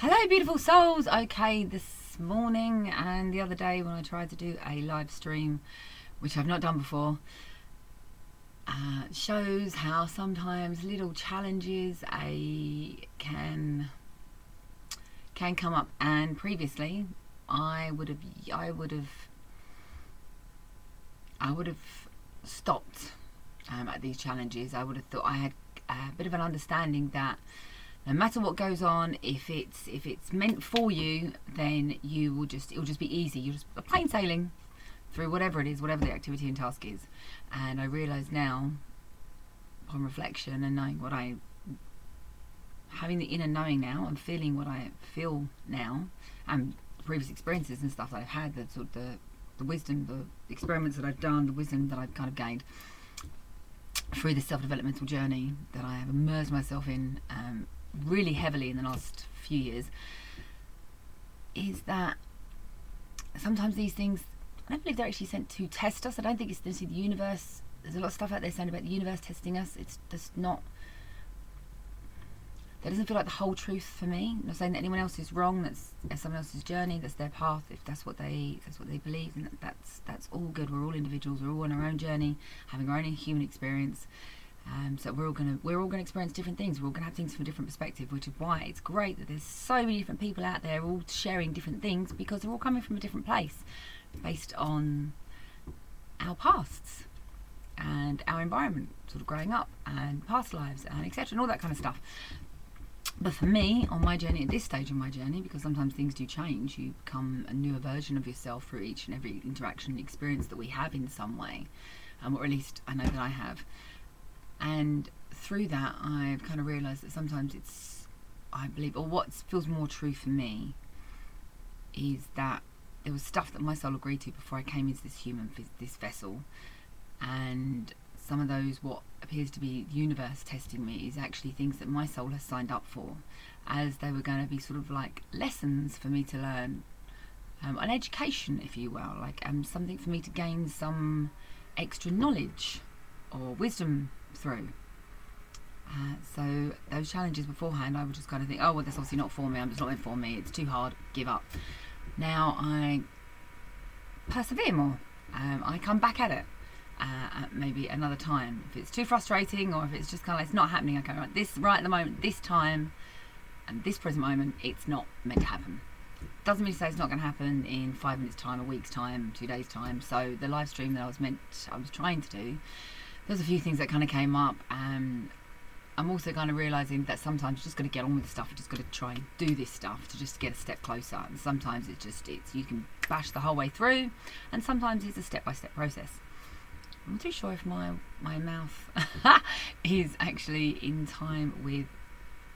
Hello, beautiful souls. Okay, this morning and the other day when I tried to do a live stream, which I've not done before, shows how sometimes little challenges can come up. And previously, I would have stopped at these challenges. I would have thought I had a bit of an understanding that no matter what goes on, if it's meant for you, then it'll just be easy. You're just plain sailing through whatever it is, whatever the activity and task is. And I realise now, upon reflection and knowing having the inner knowing now, and feeling what I feel now, and previous experiences and stuff that I've had, the wisdom, the experiments that I've done, the wisdom that I've kind of gained through this self-developmental journey that I have immersed myself in really heavily in the last few years, is that sometimes these things, I don't believe they're actually sent to test us. I don't think it's necessarily the universe. There's a lot of stuff out there saying about the universe testing us. It's just not, that doesn't feel like the whole truth for me. I'm not saying that anyone else is wrong. That's someone else's journey. That's their path. If that's what they believe, and that's all good. We're all individuals. We're all on our own journey, having our own human experience. So we're all gonna experience different things. We're all gonna have things from a different perspective, which is why it's great that there's so many different people out there all sharing different things, because they're all coming from a different place, based on our pasts and our environment, sort of growing up, and past lives, and etc., and all that kind of stuff. But for me, on my journey, at this stage of my journey, because sometimes things do change, you become a newer version of yourself through each and every interaction and experience that we have in some way, or at least I know that I have. And through that, I've kind of realised that sometimes I believe, or what feels more true for me, is that there was stuff that my soul agreed to before I came into this vessel, and some of those, what appears to be the universe testing me, is actually things that my soul has signed up for, as they were going to be sort of like lessons for me to learn, an education, if you will, like something for me to gain some extra knowledge or wisdom through. So those challenges beforehand, I would just kind of think, oh well, that's obviously not for me, I'm just not meant for me, it's too hard, give up. Now I persevere more. I come back at it at maybe another time. If it's too frustrating, or if it's just kind of like, it's not happening, okay, right at the moment, this time, and this present moment, it's not meant to happen. Doesn't mean to say it's not going to happen in 5 minutes time, a week's time, 2 days time. So the live stream that I was trying to do, there's a few things that kind of came up. I'm also kind of realising that sometimes you just got to get on with the stuff. You just got to try and do this stuff to just get a step closer. And sometimes you can bash the whole way through, and sometimes it's a step-by-step process. I'm not too sure if my mouth is actually in time with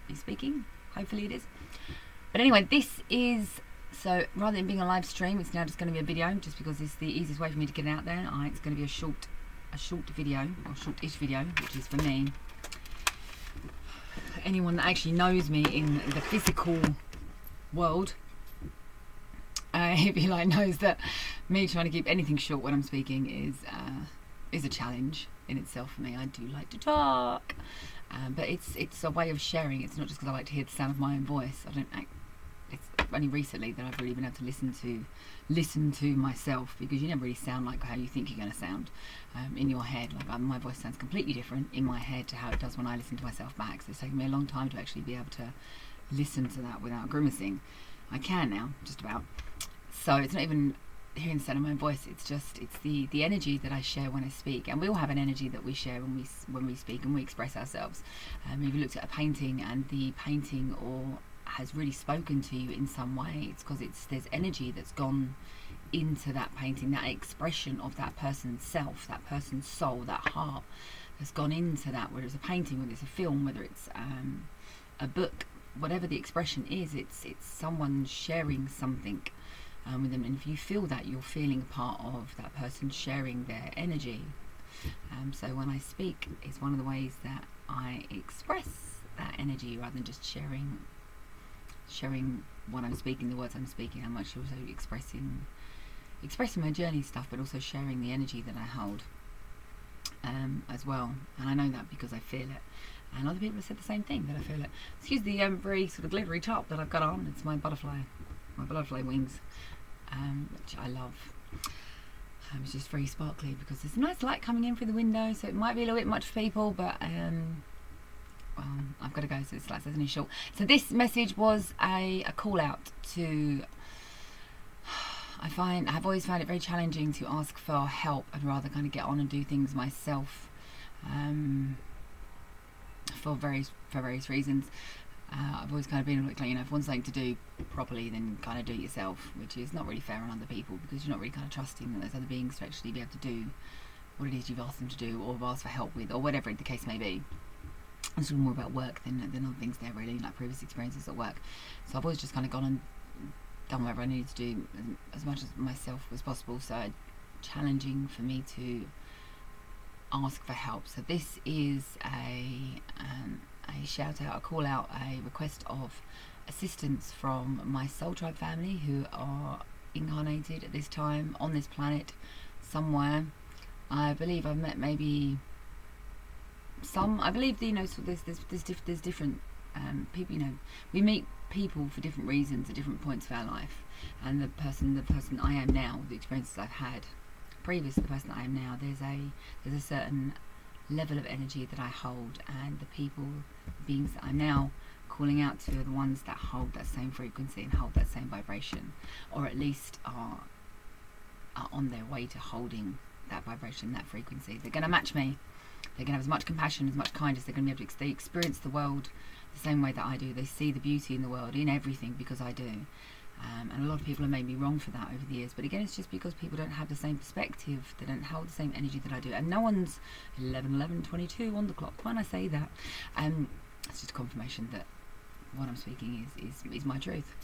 me speaking. Hopefully it is. But anyway, so rather than being a live stream, it's now just going to be a video, just because it's the easiest way for me to get it out there. It's going to be a short video, or short-ish video, which is for me. Anyone that actually knows me in the physical world, if you like, knows that me trying to keep anything short when I'm speaking is a challenge in itself for me. I do like to talk, but it's a way of sharing. It's not just because I like to hear the sound of my own voice. It's only recently that I've really been able to listen to myself, because you never really sound like how you think you're going to sound in your head. Like my voice sounds completely different in my head to how it does when I listen to myself back. So it's taken me a long time to actually be able to listen to that without grimacing. I can now, just about. So it's not even hearing the sound of my own voice. It's the energy that I share when I speak, and we all have an energy that we share when we speak and we express ourselves. If you looked at a painting, and the painting has really spoken to you in some way, it's because there's energy that's gone into that painting, that expression of that person's self, that person's soul, that heart has gone into that, whether it's a painting, whether it's a film, whether it's a book, whatever the expression is, it's someone sharing something with them. And if you feel that, you're feeling a part of that person sharing their energy. So when I speak, it's one of the ways that I express that energy, rather than just sharing what I'm speaking, the words I'm speaking. I'm actually also expressing my journey stuff, but also sharing the energy that I hold as well. And I know that because I feel it. And other people have said the same thing, that I feel it. Excuse the very sort of glittery top that I've got on. It's my butterfly wings, which I love. It's just very sparkly because there's a nice light coming in through the window, so it might be a little bit much for people, but well, I've got to go, so it's like an short. So this message was a call out to. I've always found it very challenging to ask for help. I'd rather kind of get on and do things myself, for various reasons. I've always kind of been like, if one's something to do properly, then kind of do it yourself, which is not really fair on other people, because you're not really kind of trusting that there's other beings to actually be able to do what it is you've asked them to do, or have asked for help with, or whatever the case may be. It's more about work than other things there, really, like previous experiences at work. So I've always just kind of gone and done whatever I needed to do as much as myself as possible. So challenging for me to ask for help. So this is a shout out, a call out, a request of assistance from my Soul Tribe family, who are incarnated at this time on this planet somewhere. I believe I've met maybe some. I believe so there's different people. We meet people for different reasons at different points of our life, and the person I am now, the experiences I've had previous to the person I am now, there's a certain level of energy that I hold, and the beings that I'm now calling out to are the ones that hold that same frequency and hold that same vibration, or at least are on their way to holding that vibration, that frequency. They're going to match me. They're going to have as much compassion, as much kindness. They're going to be able to they experience the world the same way that I do. They see the beauty in the world, in everything, because I do. And a lot of people have made me wrong for that over the years, but again, it's just because people don't have the same perspective, they don't hold the same energy that I do, and no one's 11:22 on the clock when I say that. It's just a confirmation that what I'm speaking is my truth.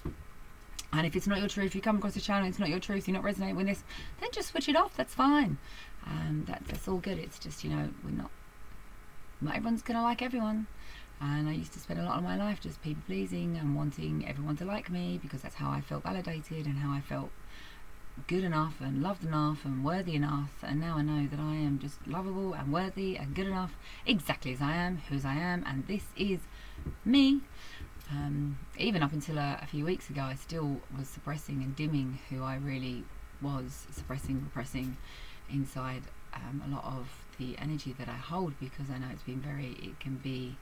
And if it's not your truth, you come across the channel, it's not your truth, you're not resonating with this, then just switch it off. That's fine. That's all good. It's just, we're not everyone's gonna like everyone. And I used to spend a lot of my life just people pleasing and wanting everyone to like me, because that's how I felt validated and how I felt good enough and loved enough and worthy enough. And now I know that I am just lovable and worthy and good enough, exactly as I am, who I am, and this is me. Even up until a few weeks ago, I still was suppressing and dimming who I really was, repressing inside a lot of the energy that I hold, because I know it can be,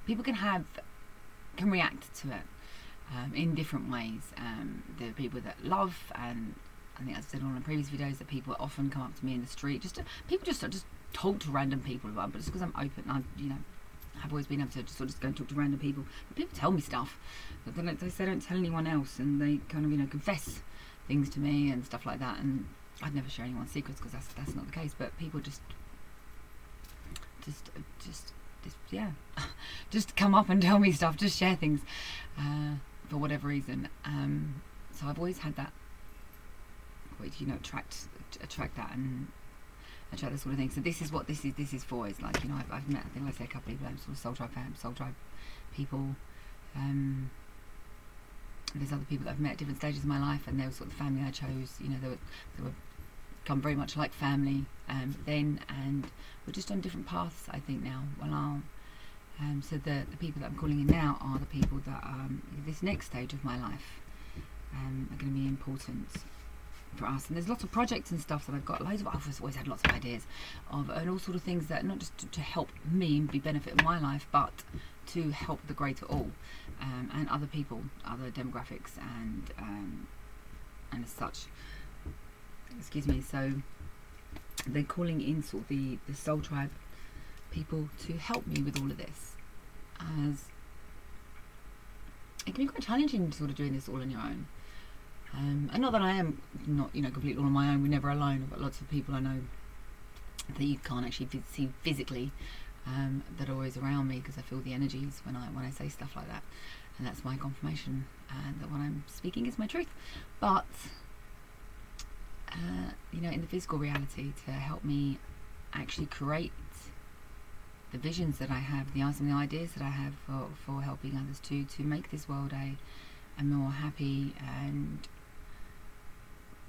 people can react to it in different ways. There are people that love, and I think as I said on the previous videos, that people often come up to me in the street, people just talk to random people, but just because I'm open, I've always been able to just go and talk to random people. But people tell me stuff that they don't tell anyone else, and they kind of confess things to me and stuff like that. And I'd never share anyone's secrets, because that's not the case. But people just come up and tell me stuff, just share things for whatever reason. So I've always had that way to attract that and attract this sort of thing. So this is what this is for. Is like, I've met, I think I say a couple of people, sort of Soul Tribe people. There's other people that I've met at different stages of my life, and they were sort of the family I chose. They were become very much like family then, and we're just on different paths, I think, now. So the people that I'm calling in now are the people that this next stage of my life are going to be important for us. And there's lots of projects and stuff that I've got I've always had lots of ideas of, and all sort of things that not just to help me and be benefit of my life, but to help the greater all, and other people, other demographics, and as such. Excuse me. So they're calling in sort of the Soul Tribe people to help me with all of this, as it can be quite challenging sort of doing this all on your own. And not that I am not completely all on my own. We're never alone. I've got lots of people I know that you can't actually see physically, that are always around me, because I feel the energies when I say stuff like that, and that's my confirmation, and that what I'm speaking is my truth. But in the physical reality, to help me actually create the visions that I have, some of the ideas that I have for helping others to make this world a more happy and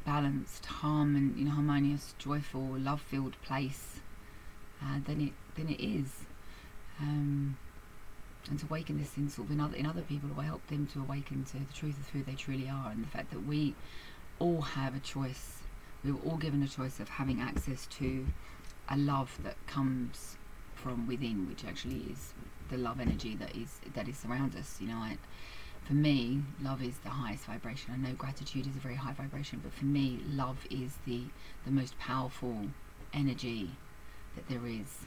balanced, harmonious, joyful, love-filled place, then it is. And to awaken this in sort of in other people, or help them to awaken to the truth of who they truly are, and the fact that we all have a choice. We were all given a choice of having access to a love that comes from within, which actually is the love energy that is surrounds us. For me, love is the highest vibration. I know gratitude is a very high vibration, but for me, love is the most powerful energy that there is.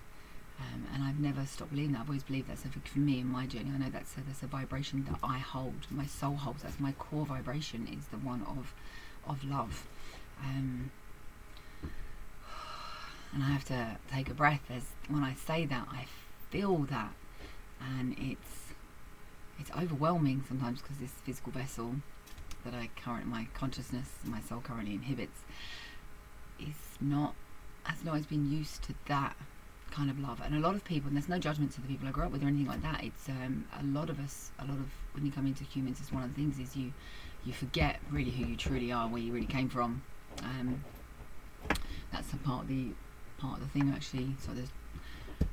And I've never stopped believing that. I've always believed that. So for me in my journey, I know that's a vibration that I hold, my soul holds. That's my core vibration, is the one of love. And I have to take a breath as when I say that. I feel that, and it's overwhelming sometimes, because this physical vessel that my consciousness, my soul currently inhibits, has not always been used to that kind of love. And a lot of people, and there's no judgment to the people I grew up with or anything like that, it's a lot of when you come into humans, it's one of the things is you forget really who you truly are, where you really came from. That's a part of the thing, actually. So there's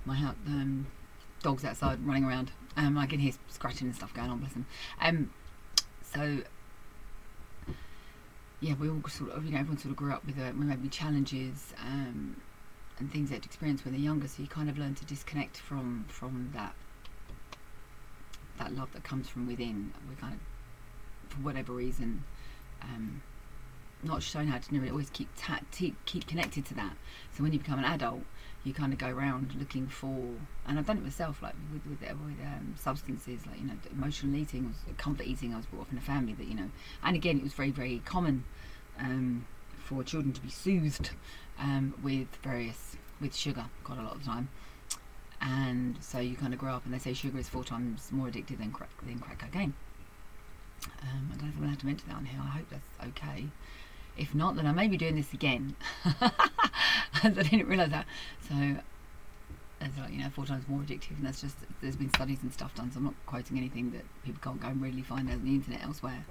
my dogs outside running around. I can hear scratching and stuff going on, bless them. So yeah, we all sort of, everyone sort of grew up with maybe challenges and things they'd experienced when they're younger. So you kind of learn to disconnect from that love that comes from within. We kind of, for whatever reason, not shown how to really always keep connected to that. So when you become an adult, you kind of go around looking for, and I've done it myself, like with substances, like emotional eating, comfort eating. I was brought up in a family that and again, it was very, very common for children to be soothed with sugar quite a lot of the time. And so you kind of grow up, and they say sugar is 4 times more addictive than crack cocaine. I don't know if I'm allowed to mention that on here. I hope that's okay. If not, then I may be doing this again. I didn't realise that. So it's 4 times more addictive, and that's just, there's been studies and stuff done, so I'm not quoting anything that people can't go and readily find on the internet elsewhere.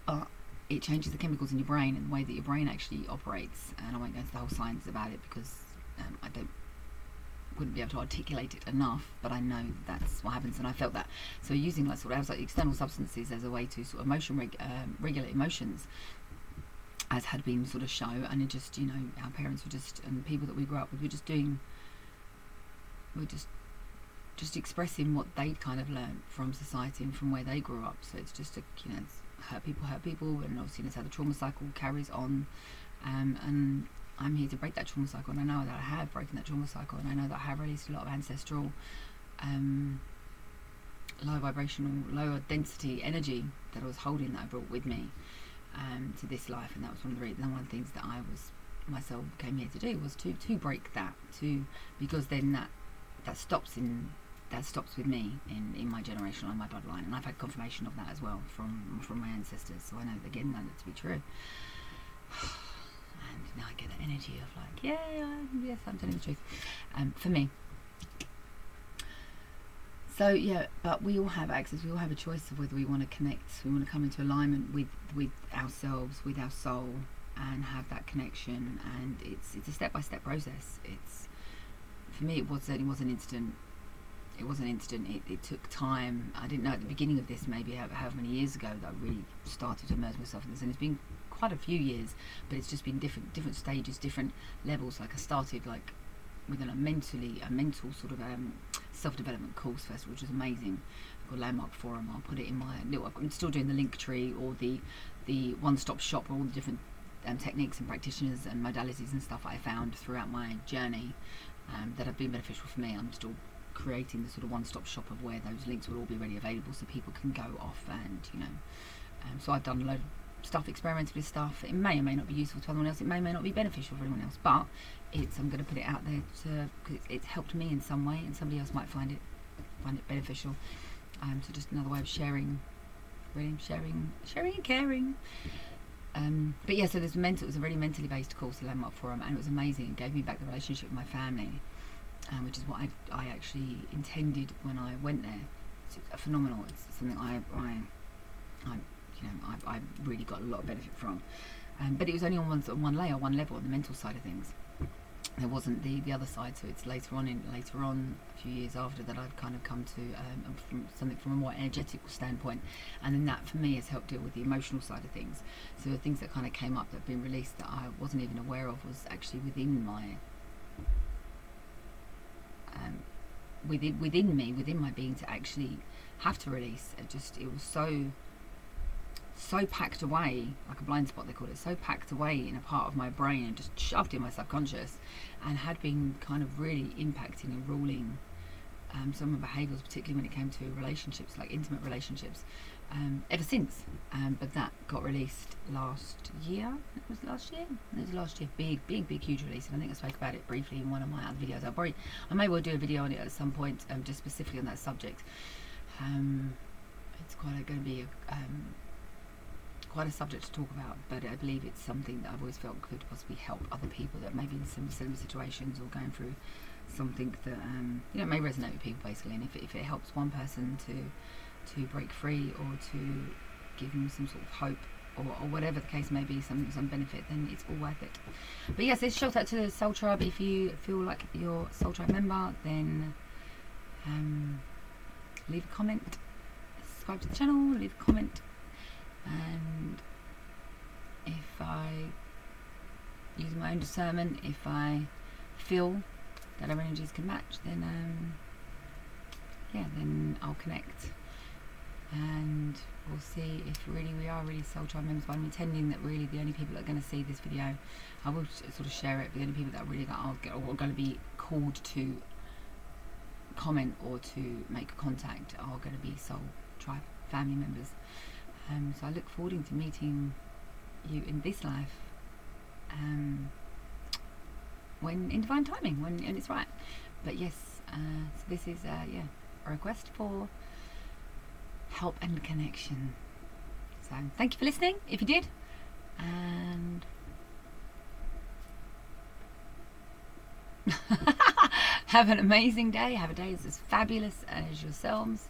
But it changes the chemicals in your brain and the way that your brain actually operates. And I won't go into the whole science about it, because I wouldn't be able to articulate it enough, but I know that's what happens, and I felt that. So using sort of outside external substances as a way to sort of regulate emotions, as had been sort of shown, and it just, our parents were just, and people that we grew up with, were just expressing what they'd kind of learned from society and from where they grew up. So it's just it's hurt people, and obviously that's how the trauma cycle carries on. And I'm here to break that trauma cycle, and I know that I have broken that trauma cycle, and I know that I have released a lot of ancestral low vibrational, lower density energy that I was holding, that I brought with me to this life. And that was one of the things that I myself came here to do, was to break that, because then that stops with me in my generation, on my bloodline. And I've had confirmation of that as well from my ancestors, so I know that to be true. And now I get that energy of like, yes, I'm telling the truth. For me. So yeah, but we all have access. We all have a choice of whether we want to connect. We want to come into alignment with ourselves, with our soul, and have that connection. And it's a step-by-step process. For me, it certainly was an instant. It was an instant. It took time. I didn't know at the beginning of this, maybe however many years ago, that I really started to immerse myself in this. And it's been quite a few years, but it's just been different stages, different levels. Like I started with a mental sort of self-development course first, which was amazing, called Landmark Forum. I'll put it in my little, I'm still doing the link tree, or the one-stop shop, or all the different techniques and practitioners and modalities and stuff I found throughout my journey that have been beneficial for me. I'm still creating the sort of one-stop shop of where those links will all be ready available, so people can go off and so I've done a load of stuff, experimented with stuff. It may or may not be useful to anyone else, it may or may not be beneficial for anyone else, but I'm going to put it out there because it's helped me in some way, and somebody else might find it beneficial. So just another way of sharing and caring. But yeah, so it was a really mentally based course, the Landmark Forum, and it was amazing. It gave me back the relationship with my family, which is what I actually intended when I went there. It's phenomenal. It's something I really got a lot of benefit from. But it was only on one layer, one level, on the mental side of things. there wasn't the other side. So it's later on, a few years after that, I've kind of come to from a more energetical standpoint, and then that for me has helped deal with the emotional side of things. So the things that kind of came up that have been released that I wasn't even aware of was actually within my within me, within my being, to actually have to release. It was so packed away, like a blind spot they call it, so packed away in a part of my brain and just shoved in my subconscious, and had been kind of really impacting and ruling some of my behaviours, particularly when it came to relationships, like intimate relationships, ever since. But that got released last year. It was last year. Big, huge release. And I think I spoke about it briefly in one of my other videos. I may well do a video on it at some point, just specifically on that subject. It's going to be quite a subject to talk about, but I believe it's something that I've always felt could possibly help other people that may be in similar situations or going through something that may resonate with people, basically. And if it helps one person to break free, or to give them some sort of hope, or whatever the case may be, some benefit, then it's all worth it. But yes, it's shout out to the Soul Tribe. If you feel like you're a Soul Tribe member, then leave a comment, subscribe to the channel, leave a comment. And if I use my own discernment, if I feel that our energies can match, then then I'll connect, and we'll see if really we are really Soul Tribe members. But I'm intending that really the only people that are going to see this video, I will sort of share it, but the only people that really are going to be called to comment or to make contact are going to be Soul Tribe family members. So I look forward to meeting you in this life, when in divine timing, when it's right. But yes, so this is a request for help and connection. So thank you for listening, if you did, and have an amazing day. Have a day that's as fabulous as yourselves,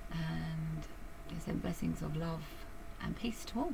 and send blessings of love and peace to all.